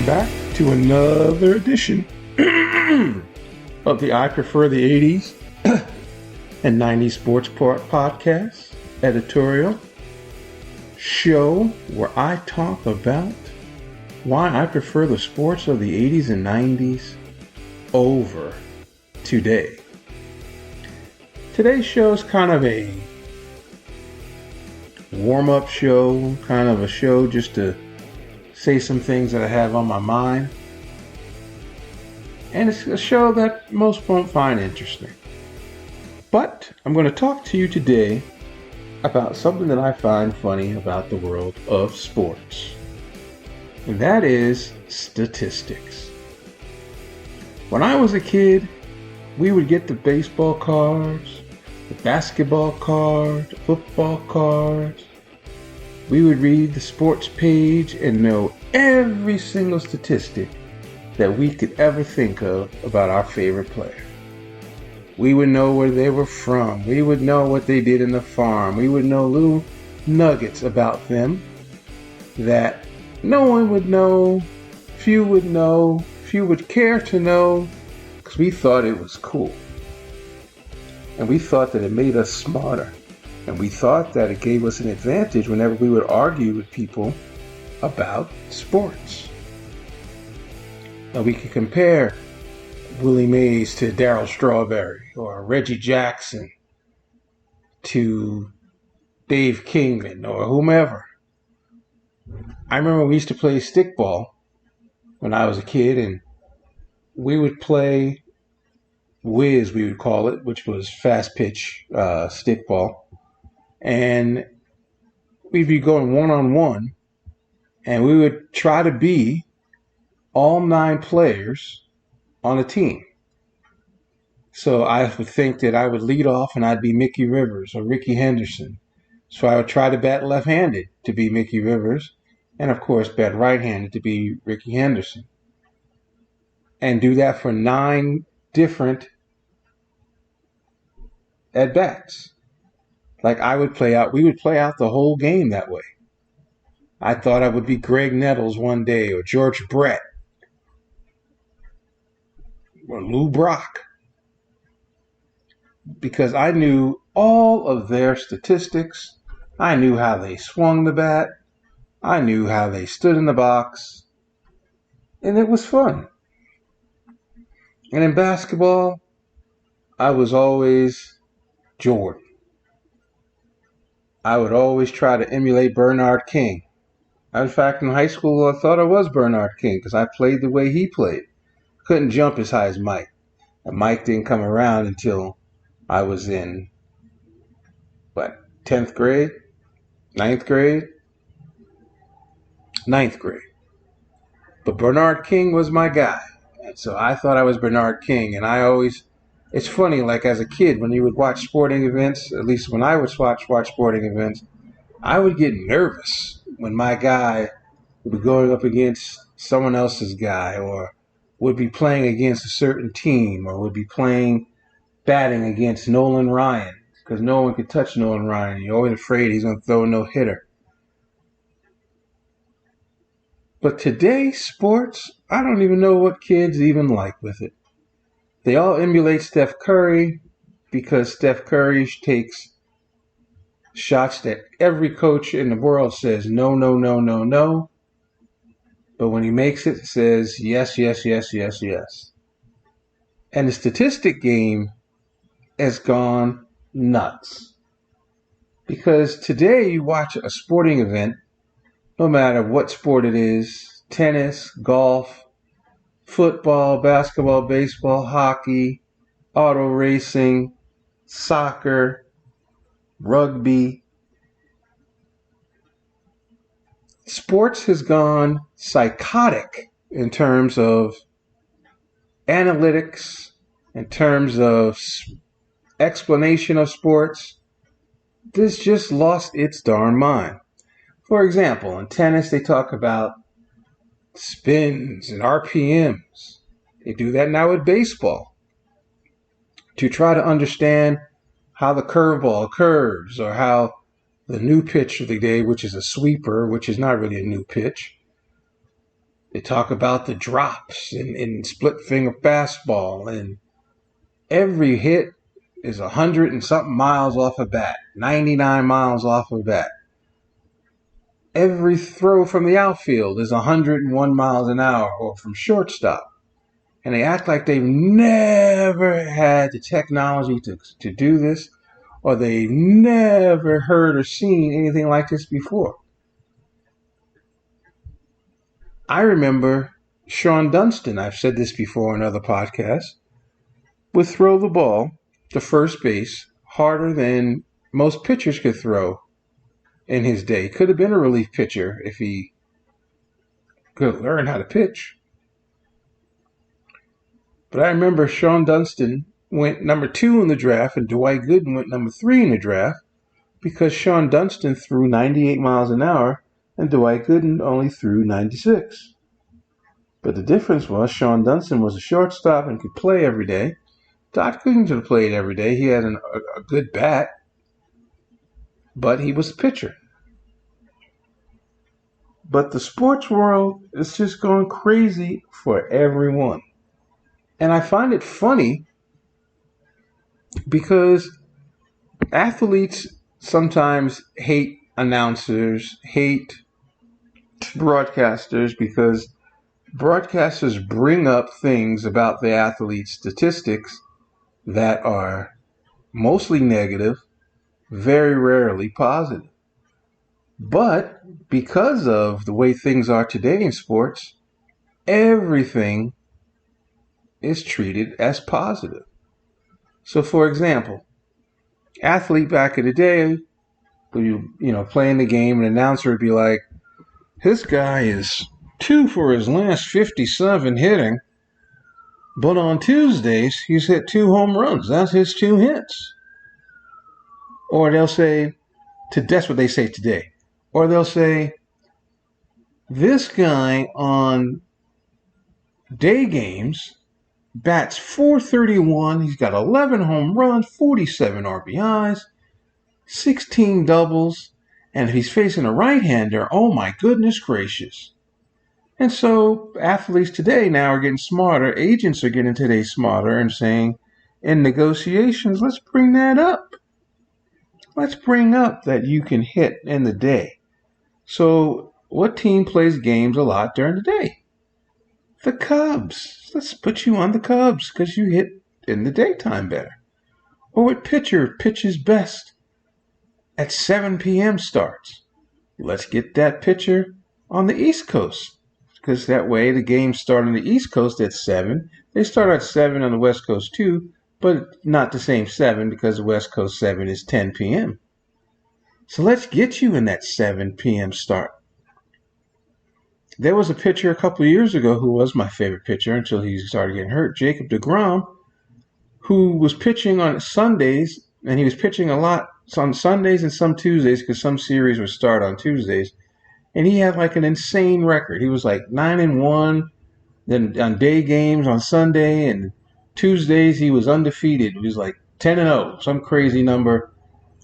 back to another edition of the I Prefer the 80s and 90s Sports Podcast editorial show where I talk about why I prefer the sports of the 80s and 90s over today. Today's show is kind of a warm-up show, kind of a show just to say some things that I have on my mind. And it's a show that most won't find interesting. But I'm going to talk to you today about something that I find funny about the world of sports. And that is statistics. When I was a kid, we would get the baseball cards, the basketball card, the football cards. We would read the sports page and know every single statistic that we could ever think of about our favorite player. We would know where they were from. We would know what they did in the farm. We would know little nuggets about them that no one would know, few would care to know, because we thought it was cool. And we thought that it made us smarter. And we thought that it gave us an advantage whenever we would argue with people about sports. Now we could compare Willie Mays to Darryl Strawberry or Reggie Jackson to Dave Kingman or whomever. I remember we used to play stickball when I was a kid, and we would play whiz, we would call it, which was fast pitch stickball. And we'd be going one-on-one, and we would try to be all 9 players on a team. So I would think that I would lead off and I'd be Mickey Rivers or Ricky Henderson. So I would try to bat left-handed to be Mickey Rivers, and of course bat right-handed to be Ricky Henderson. And do that for 9 different at-bats. Like we would play out the whole game that way. I thought I would be Greg Nettles one day, or George Brett, or Lou Brock, because I knew all of their statistics. I knew how they swung the bat. I knew how they stood in the box. And it was fun. And in basketball, I was always Jordan. I would always try to emulate Bernard King. In fact, in high school, I thought I was Bernard King because I played the way he played. Couldn't jump as high as Mike. And Mike didn't come around until I was in, 10th grade? 9th grade? 9th grade. But Bernard King was my guy. And so I thought I was Bernard King. And it's funny, like as a kid, when you would watch sporting events, at least when I would watch sporting events, I would get nervous when my guy would be going up against someone else's guy, or would be playing against a certain team, or would be batting against Nolan Ryan, because no one could touch Nolan Ryan. You're always afraid he's going to throw a no-hitter. But today's sports, I don't even know what kids even like with it. They all emulate Steph Curry because Steph Curry takes shots that every coach in the world says no, no, no, no, no. But when he makes it, it says yes, yes, yes, yes, yes. And the statistic game has gone nuts. Because today you watch a sporting event, no matter what sport it is, tennis, golf, football, basketball, baseball, hockey, auto racing, soccer, rugby. Sports has gone psychotic in terms of analytics, in terms of explanation of sports. This just lost its darn mind. For example, in tennis, they talk about spins and RPMs. They do that now with baseball to try to understand how the curveball curves, or how the new pitch of the day, which is a sweeper, which is not really a new pitch, They talk about the drops in split finger fastball, and every hit is 100 and something miles off a bat, 99 miles off a bat. Every throw from the outfield is 101 miles an hour, or from shortstop. And they act like they've never had the technology to do this, or they've never heard or seen anything like this before. I remember Sean Dunston, I've said this before in other podcasts, would throw the ball to first base harder than most pitchers could throw in his day. Could have been a relief pitcher if he could learn how to pitch. But I remember Sean Dunston went number 2 in the draft and Dwight Gooden went number 3 in the draft because Sean Dunston threw 98 miles an hour and Dwight Gooden only threw 96. But the difference was Sean Dunston was a shortstop and could play every day. Dwight Gooden could have played every day. He had a good bat, but he was a pitcher. But the sports world is just going crazy for everyone. And I find it funny because athletes sometimes hate announcers, hate broadcasters, because broadcasters bring up things about the athlete's statistics that are mostly negative, very rarely positive. But because of the way things are today in sports, everything is treated as positive. So, for example, athlete back in the day, playing the game, an announcer would be like, "This guy is 2 for his last 57 hitting, but on Tuesdays he's hit 2 home runs. That's his 2 hits." Or they'll say, that's what they say today. Or they'll say, "This guy on day games bats .431. He's got 11 home runs, 47 RBIs, 16 doubles, and if he's facing a right-hander, oh my goodness gracious." And so athletes today now are getting smarter. Agents are getting today smarter and saying, in negotiations, let's bring that up. Let's bring up that you can hit in the day. So what team plays games a lot during the day? The Cubs. Let's put you on the Cubs because you hit in the daytime better. Or what pitcher pitches best at 7 p.m. starts? Let's get that pitcher on the East Coast because that way the games start on the East Coast at 7. They start at 7 on the West Coast too, but not the same 7 because the West Coast 7 is 10 p.m. So let's get you in that 7 p.m. start. There was a pitcher a couple of years ago who was my favorite pitcher until he started getting hurt, Jacob deGrom, who was pitching on Sundays, and he was pitching a lot on Sundays and some Tuesdays because some series would start on Tuesdays, and he had like an insane record. He was like 9-1, then on day games on Sunday, and Tuesdays he was undefeated. He was like 10-0, some crazy number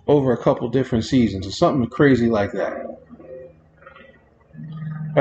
over a couple different seasons or something crazy like that.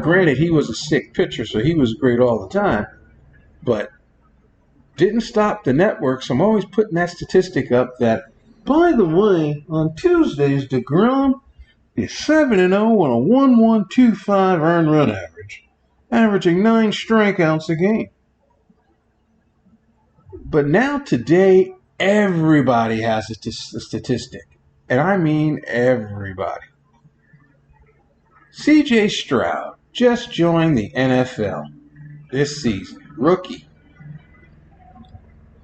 Granted, he was a sick pitcher, so he was great all the time, but didn't stop the networks. I'm always putting that statistic up that, by the way, on Tuesdays, deGrom is 7-0 on a 1.125 earned run average, averaging 9 strikeouts a game. But now today, everybody has a statistic, and I mean everybody. C.J. Stroud just joined the NFL this season, rookie.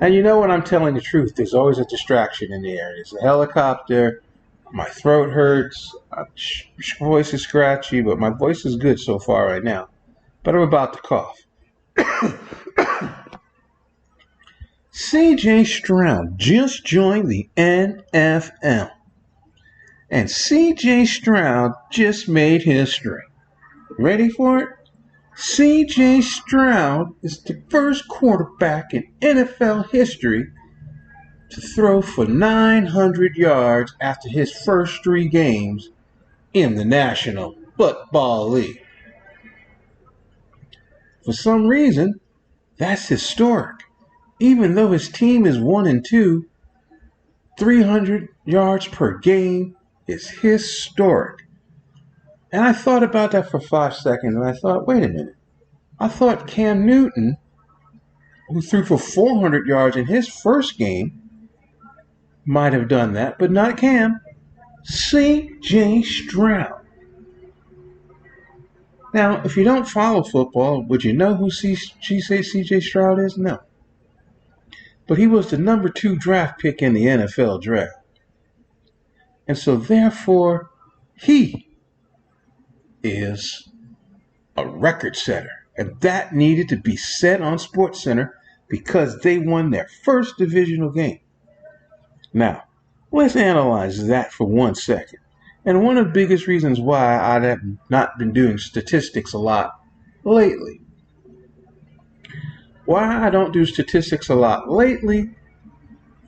And you know when I'm telling the truth, there's always a distraction in the air. There's a helicopter, my throat hurts, my voice is scratchy, but my voice is good so far right now. But I'm about to cough. C.J. Stroud just joined the NFL. And C.J. Stroud just made history. Ready for it? C.J. Stroud is the first quarterback in NFL history to throw for 900 yards after his first 3 games in the National Football League. For some reason, that's historic. Even though his team is 1-2, 300 yards per game is historic. And I thought about that for 5 seconds, and I thought, wait a minute. I thought Cam Newton, who threw for 400 yards in his first game, might have done that, but not Cam. C.J. Stroud. Now, if you don't follow football, would you know who C.J. Stroud is? No. But he was the number 2 draft pick in the NFL draft. And so, therefore, he is a record setter. And that needed to be set on SportsCenter because they won their first divisional game. Now, let's analyze that for 1 second. And one of the biggest reasons why I have not been doing statistics a lot lately. Why I don't do statistics a lot lately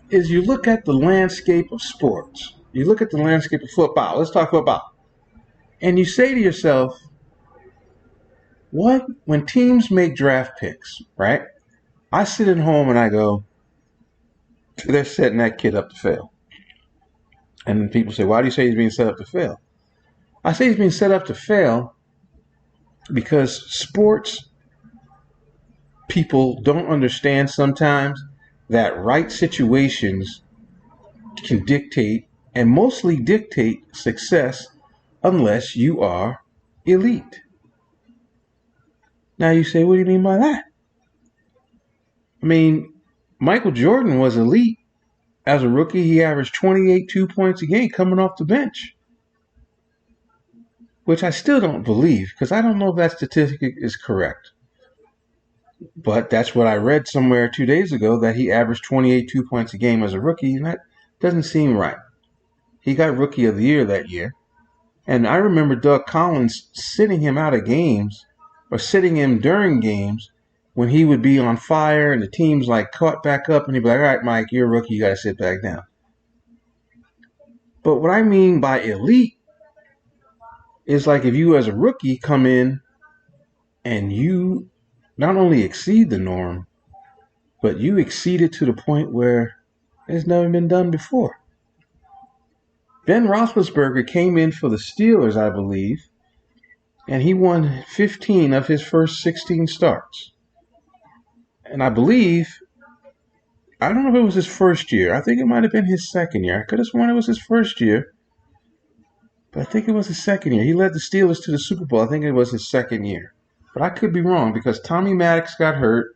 is you look at the landscape of sports. You look at the landscape of football. Let's talk football. And you say to yourself, when teams make draft picks, right? I sit at home and I go, they're setting that kid up to fail. And then people say, why do you say he's being set up to fail? I say he's being set up to fail because sports people don't understand sometimes that right situations can dictate and mostly dictate success unless you are elite. Now you say, what do you mean by that? I mean, Michael Jordan was elite. As a rookie, he averaged 2 points a game coming off the bench, which I still don't believe because I don't know if that statistic is correct. But that's what I read somewhere 2 days ago, that he averaged 2 points a game as a rookie, and that doesn't seem right. He got Rookie of the Year that year. And I remember Doug Collins sitting him out of games or sitting him during games when he would be on fire and the team's like caught back up and he'd be like, all right, Mike, you're a rookie. You got to sit back down. But what I mean by elite is like if you as a rookie come in and you not only exceed the norm, but you exceed it to the point where it's never been done before. Ben Roethlisberger came in for the Steelers, I believe, and he won 15 of his first 16 starts. And I believe, I don't know if it was his first year. I think it might have been his second year. I could have sworn it was his first year, but I think it was his second year. He led the Steelers to the Super Bowl. I think it was his second year. But I could be wrong because Tommy Maddox got hurt,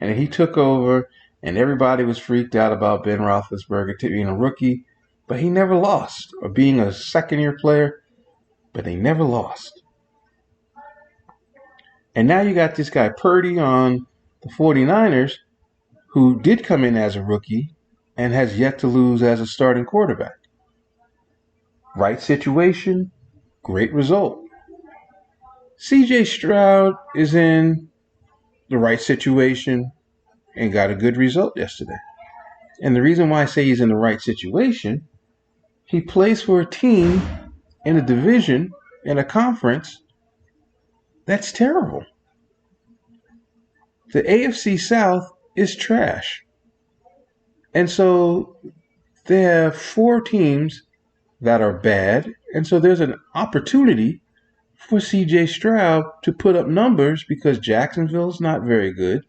and he took over, and everybody was freaked out about Ben Roethlisberger being a rookie. But he never lost, or being a second-year player, but they never lost. And now you got this guy Purdy on the 49ers, who did come in as a rookie and has yet to lose as a starting quarterback. Right situation, great result. C.J. Stroud is in the right situation and got a good result yesterday. And the reason why I say he's in the right situation, he plays for a team in a division, in a conference, that's terrible. The AFC South is trash. And so there are 4 teams that are bad. And so there's an opportunity for C.J. Stroud to put up numbers because Jacksonville's not very good.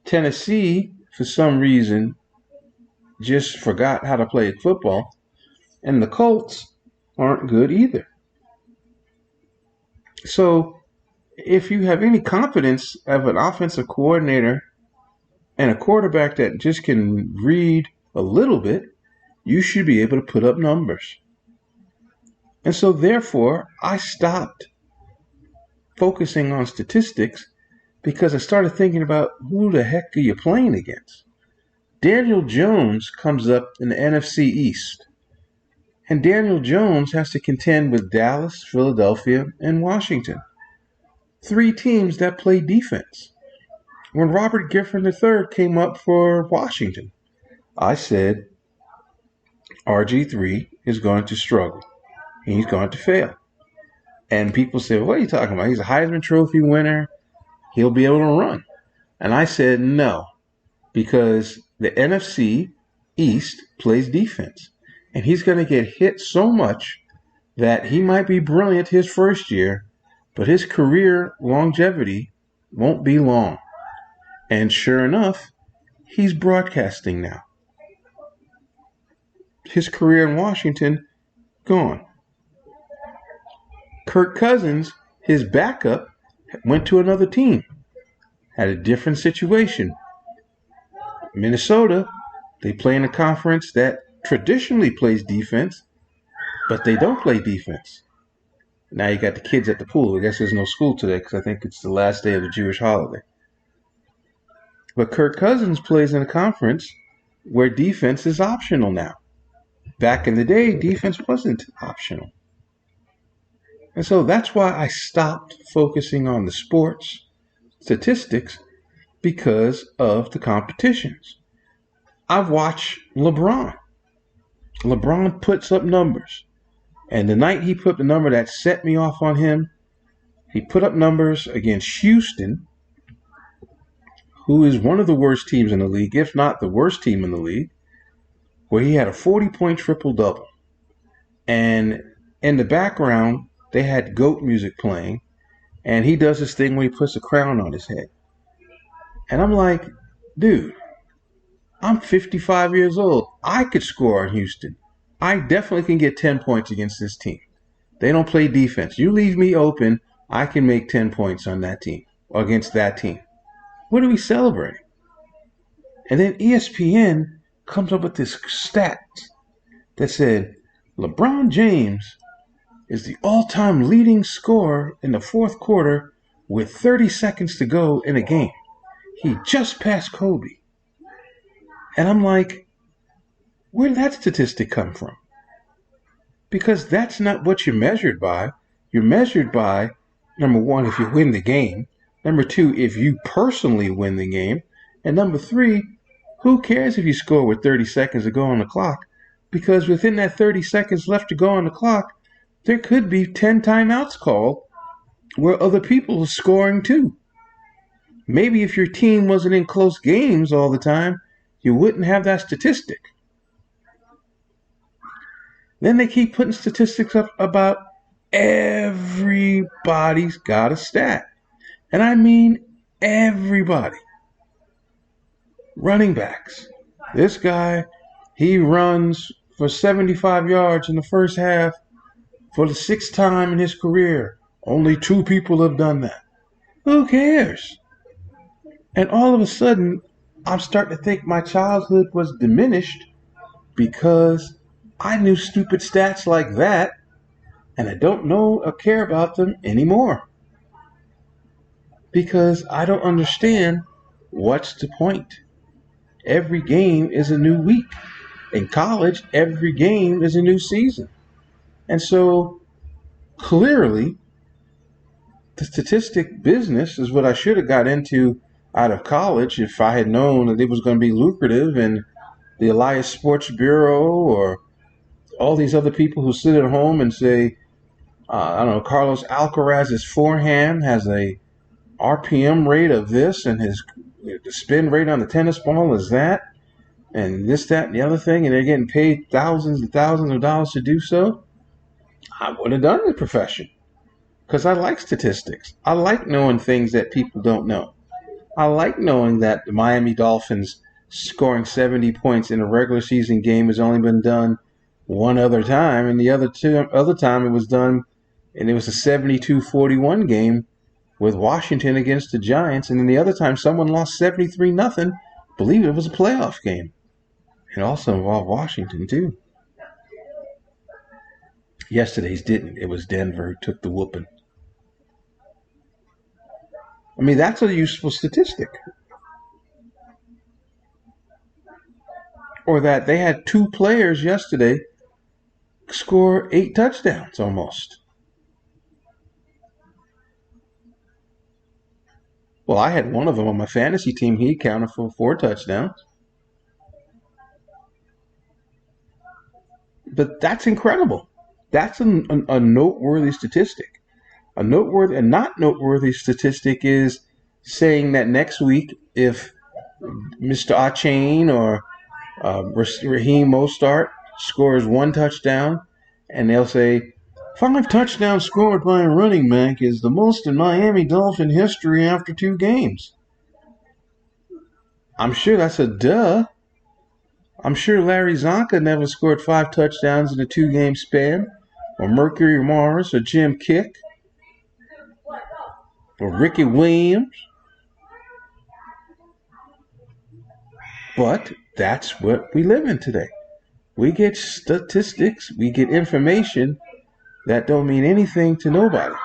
Tennessee, for some reason, just forgot how to play football. And the Colts aren't good either. So if you have any confidence of an offensive coordinator and a quarterback that just can read a little bit, you should be able to put up numbers. And so therefore, I stopped focusing on statistics because I started thinking about who the heck are you playing against? Daniel Jones comes up in the NFC East. And Daniel Jones has to contend with Dallas, Philadelphia, and Washington. 3 teams that play defense. When Robert Griffin III came up for Washington, I said, RG3 is going to struggle. He's going to fail. And people say, what are you talking about? He's a Heisman Trophy winner. he'll be able to run. And I said no, because the NFC East plays defense. And he's going to get hit so much that he might be brilliant his first year, but his career longevity won't be long. And sure enough, he's broadcasting now. His career in Washington, gone. Kirk Cousins, his backup, went to another team. Had a different situation. Minnesota, they play in a conference that traditionally plays defense, but they don't play defense. Now you got the kids at the pool. I guess there's no school today because I think it's the last day of the Jewish holiday. But Kirk Cousins plays in a conference where defense is optional now. Back in the day, defense wasn't optional. And so that's why I stopped focusing on the sports statistics, because of the competitions. I've watched LeBron. LeBron puts up numbers. And the night he put the number that set me off on him, he put up numbers against Houston, who is one of the worst teams in the league, if not the worst team in the league, where he had a 40-point triple-double. And in the background, they had GOAT music playing, and he does this thing where he puts a crown on his head. And I'm like, dude, I'm 55 years old. I could score on Houston. I definitely can get 10 points against this team. They don't play defense. You leave me open, I can make 10 points on that team, or against that team. What are we celebrating? And then ESPN comes up with this stat that said LeBron James is the all-time leading scorer in the fourth quarter with 30 seconds to go in a game. He just passed Kobe. And I'm like, where did that statistic come from? Because that's not what you're measured by. You're measured by, number one, if you win the game. Number two, if you personally win the game. And number three, who cares if you score with 30 seconds to go on the clock? Because within that 30 seconds left to go on the clock, there could be 10 timeouts called where other people are scoring too. Maybe if your team wasn't in close games all the time, you wouldn't have that statistic. Then they keep putting statistics up about everybody's got a stat. And I mean everybody. Running backs. This guy, he runs for 75 yards in the first half for the sixth time in his career. Only 2 people have done that. Who cares? And all of a sudden, I'm starting to think my childhood was diminished because I knew stupid stats like that, and I don't know or care about them anymore. Because I don't understand what's the point. Every game is a new week. In college, every game is a new season. And so, clearly, the statistic business is what I should have got into out of college if I had known that it was going to be lucrative, and the Elias Sports Bureau or all these other people who sit at home and say, I don't know, Carlos Alcaraz's forehand has a RPM rate of this, and the spin rate on the tennis ball is that, and this, that, and the other thing, and they're getting paid thousands and thousands of dollars to do so. I would have done the profession because I like statistics. I like knowing things that people don't know. I like knowing that the Miami Dolphins scoring 70 points in a regular season game has only been done one other time, and the other time it was done, and it was a 72-41 game with Washington against the Giants, and then the other time someone lost 73-0. Believe it was a playoff game. It also involved Washington too. Yesterday's didn't. It was Denver who took the whooping. I mean, that's a useful statistic. Or that they had 2 players yesterday score 8 touchdowns almost. Well, I had one of them on my fantasy team. He accounted for 4 touchdowns. But that's incredible. That's a noteworthy statistic. A noteworthy and not noteworthy statistic is saying that next week, if Mr. Achane or Raheem Mostert scores one touchdown, and they'll say, 5 touchdowns scored by a running back is the most in Miami Dolphin history after 2 games. I'm sure that's a duh. I'm sure Larry Zonka never scored 5 touchdowns in a 2-game span, or Mercury Morris, or Jim Kick, or Ricky Williams. But that's what we live in today. We get statistics, we get information that don't mean anything to nobody.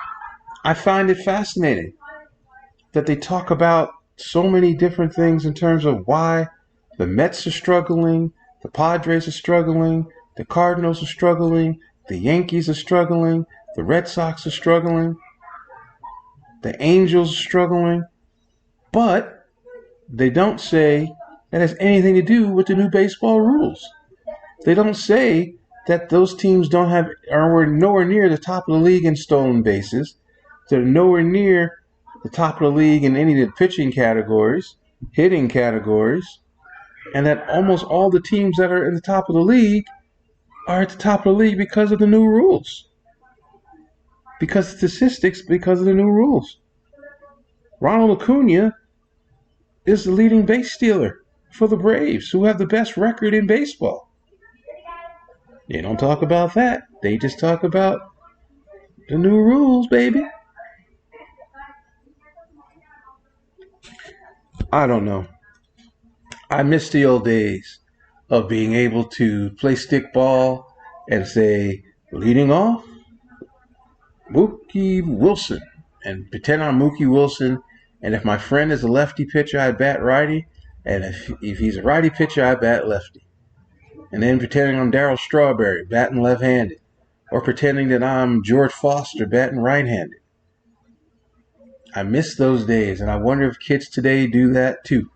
I find it fascinating that they talk about so many different things in terms of why the Mets are struggling, the Padres are struggling, the Cardinals are struggling, the Yankees are struggling, the Red Sox are struggling, the Angels are struggling, but they don't say that has anything to do with the new baseball rules. They don't say that those teams are nowhere near the top of the league in stolen bases. They're nowhere near the top of the league in any of the pitching categories, hitting categories, and that almost all the teams that are in the top of the league are at the top of the league because of the new rules. Because statistics, because of the new rules. Ronald Acuna is the leading base stealer for the Braves, who have the best record in baseball. They don't talk about that. They just talk about the new rules, baby. I don't know. I miss the old days of being able to play stickball and say, leading off, Mookie Wilson, and pretend I'm Mookie Wilson. And if my friend is a lefty pitcher, I bat righty. And if he's a righty pitcher, I bat lefty. And then pretending I'm Darryl Strawberry, batting left-handed. Or pretending that I'm George Foster, batting right-handed. I miss those days, and I wonder if kids today do that too.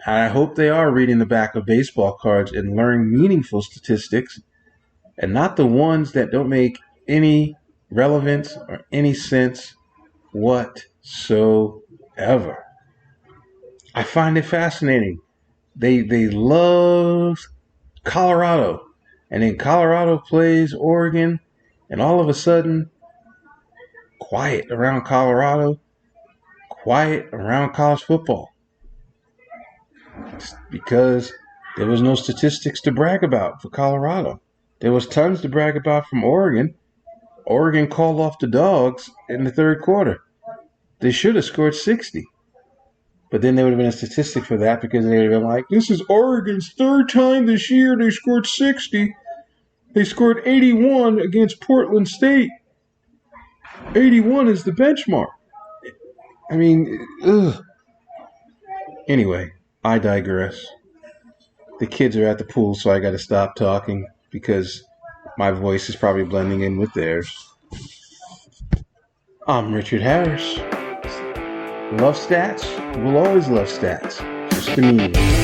I hope they are reading the back of baseball cards and learning meaningful statistics, and not the ones that don't make any relevance or any sense whatsoever. I find it fascinating. They love Colorado, and then Colorado plays Oregon, and all of a sudden, quiet around Colorado, quiet around college football. It's because there was no statistics to brag about for Colorado. There was tons to brag about from Oregon. Oregon called off the Dogs in the third quarter. They should have scored 60. But then there would have been a statistic for that because they would have been like, this is Oregon's third time this year they scored 60. They scored 81 against Portland State. 81 is the benchmark. I mean, ugh. Anyway, I digress. The kids are at the pool, so I got to stop talking because my voice is probably blending in with theirs. I'm Richard Harris. Love stats? We'll always love stats. Just the meaning.